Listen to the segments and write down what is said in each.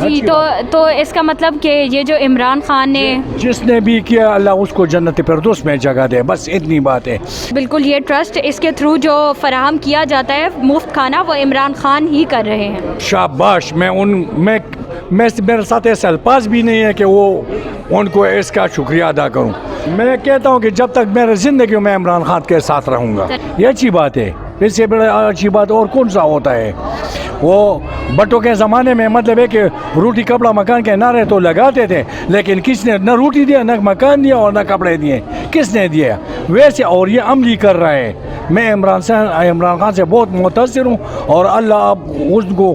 جی تو اس کا مطلب کہ یہ جو عمران خان نے جس نے بھی کیا اللہ اس کو جنت فردوس میں جگہ دے، بس اتنی بات ہے. بالکل یہ ٹرسٹ اس کے تھرو جو فراہم کیا جاتا ہے مفت کھانا وہ عمران خان ہی کر رہے ہیں. شاباش. میں میرے ساتھ ایسے الفاظ بھی نہیں ہے کہ وہ ان کو اس کا شکریہ ادا کروں. میں کہتا ہوں کہ جب تک میرے زندگی میں عمران خان کے ساتھ رہوں گا. یہ اچھی بات ہے. اس سے بڑا اچھی بات اور کون سا ہوتا ہے؟ وہ بٹوں کے زمانے میں مطلب ہے کہ روٹی کپڑا مکان کے نعرے تو لگاتے تھے، لیکن کس نے نہ روٹی دیا، نہ مکان دیا اور نہ کپڑے دیے. کس نے دیا؟ ویسے اور یہ عملی کر رہا ہے. میں عمران خان سے بہت متاثر ہوں اور اللہ اب اس کو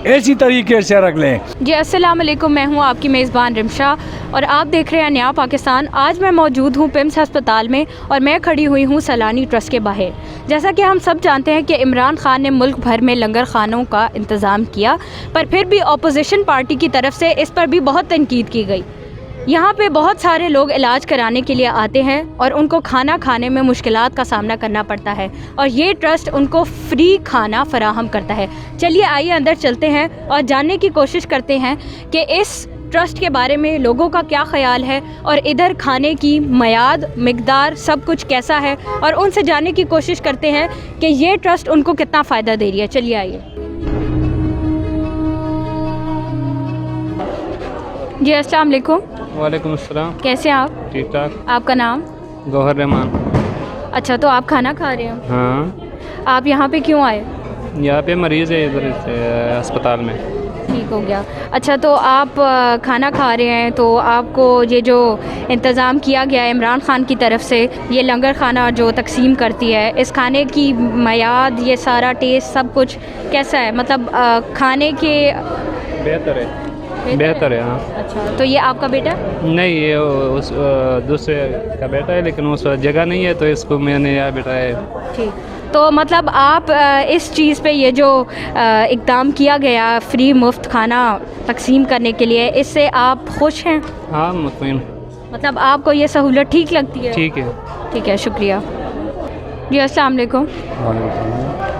ایسی طریقے سے رکھ لیں. جی السلام علیکم، میں ہوں آپ کی میزبان رمشا اور آپ دیکھ رہے ہیں نیا پاکستان. آج میں موجود ہوں پمس ہسپتال میں اور میں کھڑی ہوئی ہوں سیلانی ٹرسٹ کے باہر. جیسا کہ ہم سب جانتے ہیں کہ عمران خان نے ملک بھر میں لنگر خانوں کا انتظام کیا، پر پھر بھی اپوزیشن پارٹی کی طرف سے اس پر بھی بہت تنقید کی گئی. یہاں پہ بہت سارے لوگ علاج کرانے کے لیے آتے ہیں اور ان کو کھانا کھانے میں مشکلات کا سامنا کرنا پڑتا ہے اور یہ ٹرسٹ ان کو فری کھانا فراہم کرتا ہے. چلیے آئیے اندر چلتے ہیں اور جاننے کی کوشش کرتے ہیں کہ اس ٹرسٹ کے بارے میں لوگوں کا کیا خیال ہے اور ادھر کھانے کی میعاد، مقدار، سب کچھ کیسا ہے اور ان سے جاننے کی کوشش کرتے ہیں کہ یہ ٹرسٹ ان کو کتنا فائدہ دے رہی ہے. چلیے آئیے. جی السلام علیکم. وعلیکم السلام. کیسے ہیں آپ؟ ٹھیک ٹھاک. آپ کا نام؟ گوہر رحمان. اچھا تو آپ کھانا کھا رہے ہیں؟ ہاں. آپ یہاں پہ کیوں آئے؟ یہاں پہ مریض ہے ادھر اسپتال میں. ٹھیک ہو گیا. اچھا تو آپ کھانا کھا رہے ہیں تو آپ کو یہ جو انتظام کیا گیا ہے عمران خان کی طرف سے، یہ لنگر خانہ جو تقسیم کرتی ہے، اس کھانے کی میعاد، یہ سارا ٹیسٹ سب کچھ کیسا ہے؟ مطلب کھانے کے بہتر ہے. بہتر ہے. ہاں. اچھا تو یہ آپ کا بیٹا؟ نہیں، یہ اس دوسرے کا بیٹا ہے لیکن اس جگہ نہیں ہے تو اس کو میں نے یہاں بیٹا ہے. ٹھیک. تو مطلب آپ اس چیز پہ یہ جو اقدام کیا گیا فری مفت کھانا تقسیم کرنے کے لیے، اس سے آپ خوش ہیں؟ ہاں مطمئن. مطلب آپ کو یہ سہولت ٹھیک لگتی ہے؟ ٹھیک ہے. ٹھیک ہے، شکریہ. جی السلام علیکم.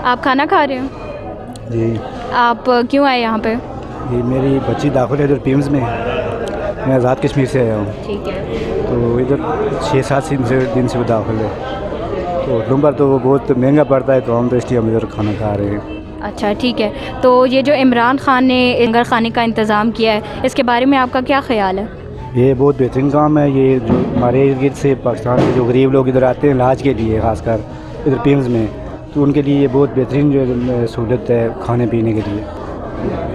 آپ کھانا کھا رہے ہیں؟ جی. آپ کیوں آئے یہاں پہ؟ جی میری بچی داخل ہے ادھر پیمز میں. میں آزاد کشمیر سے آیا ہوں. ٹھیک ہے. تو ادھر 6-7 دن سے وہ داخل ہے. تو نمبر تو وہ بہت مہنگا پڑتا ہے تو ہم تو اس لیے ہم ادھر کھانا کھا رہے ہیں. اچھا ٹھیک ہے. تو یہ جو عمران خان نے لنگر خانے کا انتظام کیا ہے، اس کے بارے میں آپ کا کیا خیال ہے؟ یہ بہت بہترین کام ہے. یہ جو ہمارے ارد گرد سے پاکستان کے جو غریب لوگ ادھر آتے ہیں علاج کے لیے، خاص کر ادھر پیمز میں، تو ان کے لیے یہ بہت بہترین جو سہولت ہے کھانے پینے کے لیے.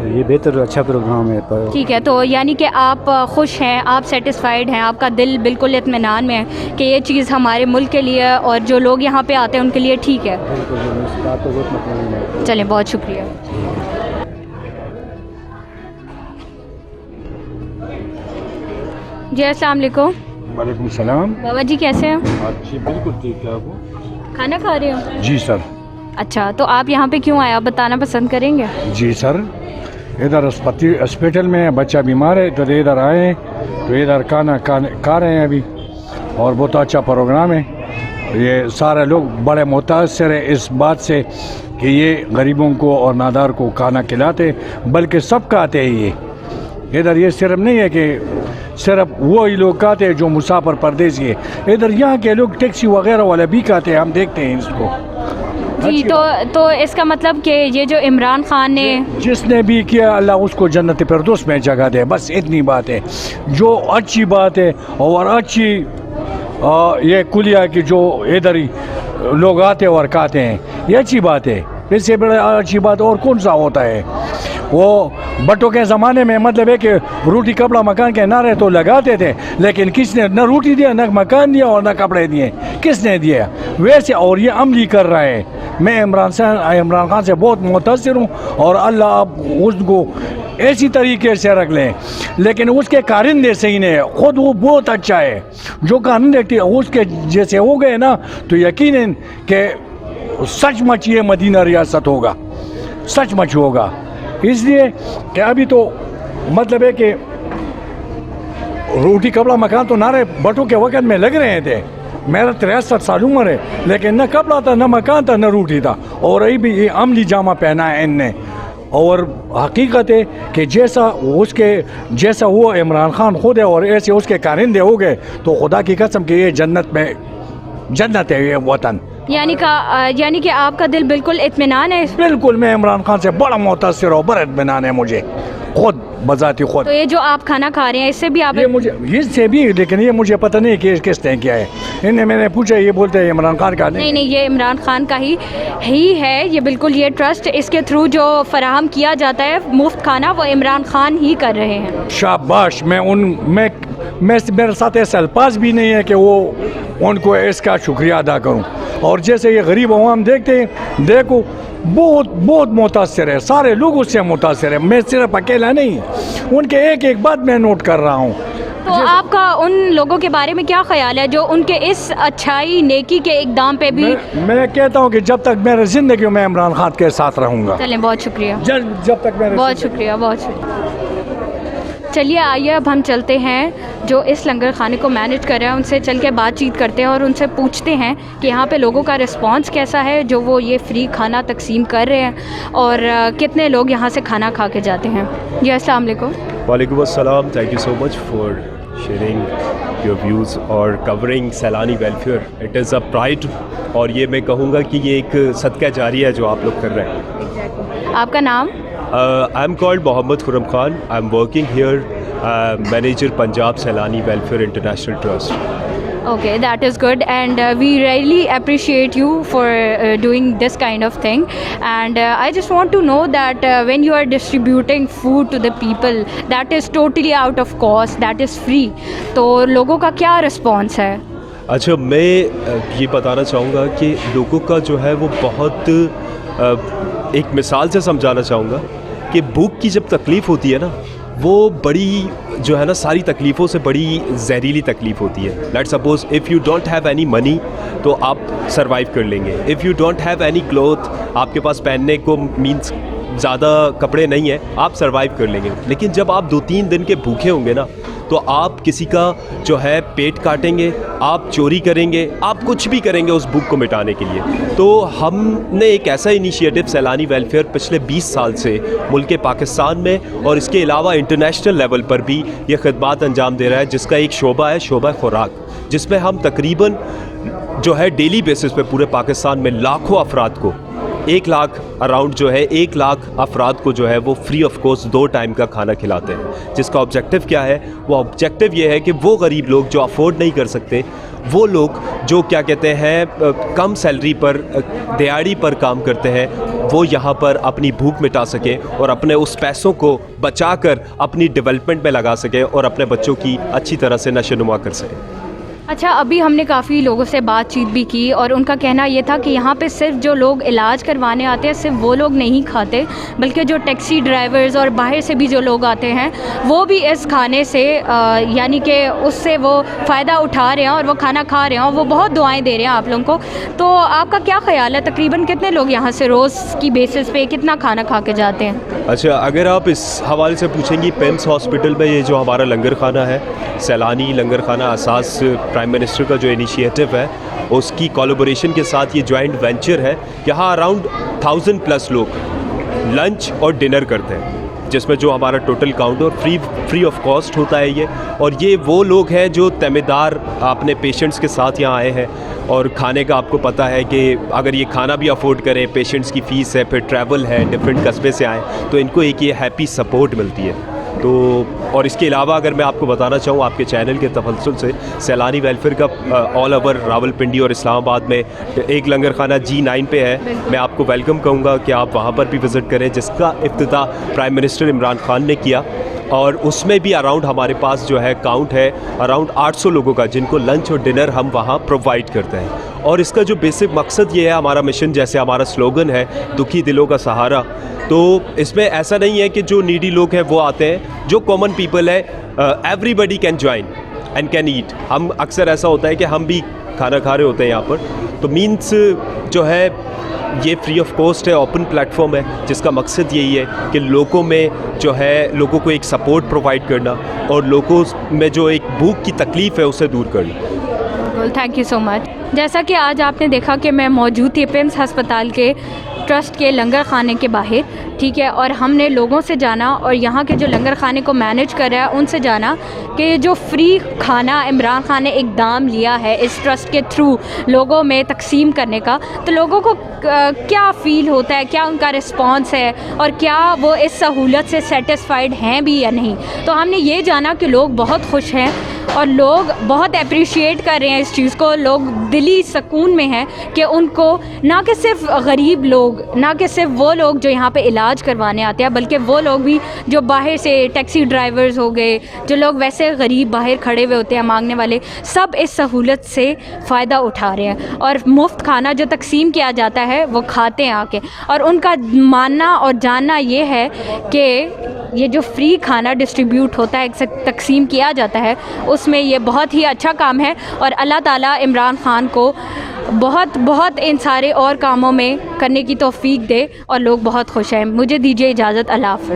یہ بہتر اچھا پروگرام ہے. ٹھیک ہے. تو یعنی کہ آپ خوش ہیں، آپ سیٹسفائیڈ ہیں، آپ کا دل بالکل اطمینان میں ہے کہ یہ چیز ہمارے ملک کے لیے اور جو لوگ یہاں پہ آتے ہیں ان کے لیے ٹھیک ہے؟ بالکل. اس بات کو بہت مطمئن ہے. چلیں، بہت شکریہ. جی السلام علیکم. وعلیکم السلام. بابا جی کیسے ہیں؟ جی بالکل ٹھیک ہے. کھانا کھا رہے ہو؟ جی سر. اچھا تو آپ یہاں پہ کیوں آئے، آپ بتانا پسند کریں گے؟ جی سر، ادھر ہاسپٹل میں بچہ بیمار ہے تو ادھر آئے ہیں تو ادھر کھانا کھا رہے ہیں ابھی، اور بہت اچھا پروگرام ہے. یہ سارے لوگ بڑے متاثر ہیں اس بات سے کہ یہ غریبوں کو اور نادار کو کھانا کھلاتے، بلکہ سب کھاتے ہیں. یہ ادھر یہ صرف نہیں ہے کہ صرف وہی لوگ کھاتے ہیں جو مسافر پردیسی ہے، ادھر یہاں کے لوگ ٹیکسی وغیرہ والے بھی کھاتے ہیں. ہم دیکھتے ہیں اس کو. جی تو اس کا مطلب کہ یہ جو عمران خان نے جس نے بھی کیا اللہ اس کو جنت فردوس میں جگہ دے، بس اتنی بات ہے. جو اچھی بات ہے اور اچھی یہ کلیا کی جو ادھر ہی لوگ آتے اور کھاتے ہیں، یہ اچھی بات ہے. اس سے بڑا اچھی بات اور کون سا ہوتا ہے؟ وہ بٹوں کے زمانے میں مطلب ہے کہ روٹی کپڑا مکان کے نعرے تو لگاتے تھے، لیکن کس نے نہ روٹی دیا، نہ مکان دیا اور نہ کپڑے دیے. کس نے دیا؟ ویسے اور یہ عملی کر رہا ہے. میں عمران خان سے بہت متاثر ہوں اور اللہ اب اس کو ایسی طریقے سے رکھ لیں. لیکن اس کے کارندے صحیح نہیں ہے، خود وہ بہت اچھا ہے. جو کارندے اس کے جیسے ہو گئے نا تو یقیناً کہ سچ مچ یہ مدینہ ریاست ہوگا، سچ مچ ہوگا. اس لیے کہ ابھی تو مطلب ہے کہ روٹی کپڑا مکان تو نعرے بٹوں کے وقت میں لگ رہے تھے. میرا 63 سال عمر ہے لیکن نہ کپڑا تھا، نہ مکان تھا، نہ روٹی تھا. اور ابھی یہ عملی جامہ پہنا ہے ان نے. اور حقیقت ہے کہ جیسا وہ عمران خان خود ہے اور ایسے اس کے کارندے ہو گئے تو خدا کی قسم کہ یہ جنت ہے یہ وطن. یعنی کہ آپ کا دل بالکل اطمینان ہے. بالکل میں عمران خان سے بڑا متاثر ہوں, بڑا اطمینان ہے مجھے خود بذاتی خود. تو یہ جو آپ کھانا کھا رہے ہیں اس سے بھی آپ اس سے بھی, لیکن یہ مجھے پتہ نہیں کہ کس نے کیا ہے. میں نے پوچھا, یہ بولتے ہیں عمران خان کا. نہیں, یہ عمران خان کا ہی ہے. یہ بالکل یہ ٹرسٹ اس کے تھرو جو فراہم کیا جاتا ہے مفت کھانا وہ عمران خان ہی کر رہے ہیں. شاباش. میں میرے ساتھ ایسا الفاظ بھی نہیں ہے کہ وہ ان کو اس کا شکریہ ادا کروں. اور جیسے یہ غریب عوام دیکھتے ہیں, دیکھو بہت متاثر ہے, سارے لوگ اس سے متاثر ہیں. میں صرف اکیلا نہیں, ان کے ایک بات میں نوٹ کر رہا ہوں. تو آپ کا ان لوگوں کے بارے میں کیا خیال ہے جو ان کے اس اچھائی نیکی کے اقدام پہ بھی؟ میں کہتا ہوں کہ جب تک میرے زندگی میں عمران خان کے ساتھ رہوں گا. چلیں, بہت شکریہ. جب تک میرے بہت شکریہ. چلیے آئیے اب ہم چلتے ہیں جو اس لنگر خانے کو مینیج کر رہے ہیں ان سے چل کے بات چیت کرتے ہیں اور ان سے پوچھتے ہیں کہ یہاں پہ لوگوں کا رسپانس کیسا ہے جو وہ یہ فری کھانا تقسیم کر رہے ہیں اور کتنے لوگ یہاں سے کھانا کھا کے جاتے ہیں. جی السلام علیکم. وعلیکم السلام. Thank you so much for sharing your views اور covering Saylani welfare. It is a pride, اور یہ میں کہوں گا کہ یہ ایک صدقہ جاریہ ہے جو آپ لوگ کر رہے ہیں. آپ کا نام؟ I am called Muhammad Khurram Khan. I am working here manager Punjab Saylani welfare international trust. Okay, that is good, and we really appreciate you for doing this kind of thing. And I just want to know that when you are distributing food to the people, that is totally out of cost, that is free. تو لوگوں کا کیا response ہے؟ اچھا, میں یہ بتانا چاہوں گا کہ لوگوں کا جو ہے وہ بہت ایک مثال سے سمجھانا چاہوں گا کہ بھوک کی جب تکلیف ہوتی ہے نا, وہ بڑی جو ہے نا ساری تکلیفوں سے بڑی زہریلی تکلیف ہوتی ہے. Let suppose if you don't have any money تو آپ سروائیو کر لیں گے. If you don't have any cloth, آپ کے پاس پہننے کو مینس زیادہ کپڑے نہیں ہیں, آپ سروائیو کر لیں گے. لیکن جب آپ 2-3 دن کے بھوکے ہوں گے نا تو آپ کسی کا جو ہے پیٹ کاٹیں گے, آپ چوری کریں گے, آپ کچھ بھی کریں گے اس بھوک کو مٹانے کے لیے. تو ہم نے ایک ایسا انیشیٹو سیلانی ویلفیئر پچھلے 20 سال سے ملک پاکستان میں اور اس کے علاوہ انٹرنیشنل لیول پر بھی یہ خدمات انجام دے رہا ہے, جس کا ایک شعبہ ہے شعبہ خوراک, جس میں ہم تقریباً جو ہے ڈیلی بیسس پہ پورے پاکستان میں لاکھوں افراد کو 1 لاکھ اراؤنڈ جو ہے 1 لاکھ افراد کو جو ہے وہ فری آف کاسٹ 2 ٹائم کا کھانا کھلاتے ہیں. جس کا آبجیکٹیو کیا ہے؟ وہ آبجیکٹیو یہ ہے کہ وہ غریب لوگ جو افورڈ نہیں کر سکتے, وہ لوگ جو کیا کہتے ہیں کم سیلری پر دیہڑی پر کام کرتے ہیں, وہ یہاں پر اپنی بھوک مٹا سکیں اور اپنے اس پیسوں کو بچا کر اپنی ڈیولپمنٹ میں لگا سکیں اور اپنے بچوں کی اچھی طرح سے نشو نما کر سکیں. اچھا, ابھی ہم نے کافی لوگوں سے بات چیت بھی کی اور ان کا کہنا یہ تھا کہ یہاں پہ صرف جو لوگ علاج کروانے آتے ہیں صرف وہ لوگ نہیں کھاتے, بلکہ جو ٹیکسی ڈرائیورز اور باہر سے بھی جو لوگ آتے ہیں وہ بھی اس کھانے سے یعنی کہ اس سے وہ فائدہ اٹھا رہے ہیں اور وہ کھانا کھا رہے ہیں اور وہ بہت دعائیں دے رہے ہیں آپ لوگوں کو. تو آپ کا کیا خیال ہے, تقریباً کتنے لوگ یہاں سے روز کی بیسس پہ کتنا کھانا کھا کے جاتے ہیں؟ اچھا, اگر آپ اس حوالے سے پوچھیں گی, پیمس ہاسپٹل میں یہ جو ہمارا لنگر خانہ ہے, سیلانی لنگر خانہ اساس پرائم منسٹر کا جو انیشیٹو ہے اس کی کولابوریشن کے ساتھ یہ جوائنٹ وینچر ہے. یہاں اراؤنڈ 1000+ لوگ لنچ اور ڈنر کرتے ہیں, جس میں جو ہمارا ٹوٹل کاؤنٹ اور فری آف کاسٹ ہوتا ہے یہ. اور یہ وہ لوگ ہیں جو ذمہ دار اپنے پیشنٹس کے ساتھ یہاں آئے ہیں, اور کھانے کا آپ کو پتہ ہے کہ اگر یہ کھانا بھی افورڈ کریں, پیشنٹس کی فیس ہے, پھر ٹریول ہے, ڈفرینٹ قصبے سے آئیں, تو ان کو ایک یہ ہیپی سپورٹ ملتی ہے. تو اور اس کے علاوہ اگر میں آپ کو بتانا چاہوں آپ کے چینل کے تسلسل سے, سیلانی ویلفیئر کا آل اوور راول پنڈی اور اسلام آباد میں ایک لنگر خانہ G9 پہ ہے. میں آپ کو ویلکم کہوں گا کہ آپ وہاں پر بھی وزٹ کریں, جس کا افتتاح پرائم منسٹر عمران خان نے کیا. اور اس میں بھی اراؤنڈ ہمارے پاس جو ہے کاؤنٹ ہے اراؤنڈ 800 لوگوں کا, جن کو لنچ اور ڈنر ہم وہاں پرووائڈ کرتے ہیں. اور اس کا جو بیسک مقصد یہ ہے, ہمارا مشن جیسے ہمارا سلوگن ہے دکھی دلوں کا سہارا, تو اس میں ایسا نہیں ہے کہ جو نیڈی لوگ ہیں وہ آتے ہیں, جو کامن پیپل ہے everybody can join and can eat. ہم اکثر ایسا ہوتا ہے کہ ہم بھی کھانا کھا رہے ہوتے ہیں یہاں پر, تو مینس جو ہے یہ فری آف کاسٹ ہے, اوپن پلیٹ فارم ہے, جس کا مقصد یہی ہے کہ لوگوں میں جو ہے لوگوں کو ایک سپورٹ پرووائڈ کرنا اور لوگوں میں جو ایک بھوک کی تکلیف ہے اسے دور کرنا. تھینک یو سو مچ. جیسا کہ آج آپ نے دیکھا کہ میں موجود تھی پیمس ہسپتال کے ٹرسٹ کے لنگر خانے کے باہر، ٹھیک ہے، اور ہم نے لوگوں سے جانا اور یہاں کے جو لنگر خانے کو مینیج کر رہا ہے ان سے جانا کہ جو فری کھانا عمران خان نے اقدام لیا ہے اس ٹرسٹ کے تھرو لوگوں میں تقسیم کرنے کا، تو لوگوں کو کیا فیل ہوتا ہے، کیا ان کا رسپانس ہے، اور کیا وہ اس سہولت سے سیٹسفائیڈ ہیں بھی یا نہیں۔ تو ہم نے یہ جانا کہ لوگ بہت خوش ہیں اور لوگ بہت اپریشیٹ کر رہے ہیں اس چیز کو، لوگ دلی سکون میں ہیں کہ ان کو نہ کہ صرف غریب لوگ، نہ کہ صرف وہ لوگ جو یہاں پہ علاج کروانے آتے ہیں، بلکہ وہ لوگ بھی جو باہر سے ٹیکسی ڈرائیورز ہو گئے، جو لوگ ویسے غریب باہر کھڑے ہوئے ہوتے ہیں مانگنے والے، سب اس سہولت سے فائدہ اٹھا رہے ہیں اور مفت کھانا جو تقسیم کیا جاتا ہے وہ کھاتے ہیں آ کے۔ اور ان کا ماننا اور جاننا یہ ہے کہ یہ جو فری کھانا ڈسٹریبیوٹ ہوتا ہے، تقسیم کیا جاتا ہے، اس میں یہ بہت ہی اچھا کام ہے، اور اللہ تعالیٰ عمران خان کو بہت بہت ان سارے اور کاموں میں کرنے کی توفیق دے اور لوگ بہت خوش ہیں۔ مجھے دیجیے اجازت، اللہ حافظ۔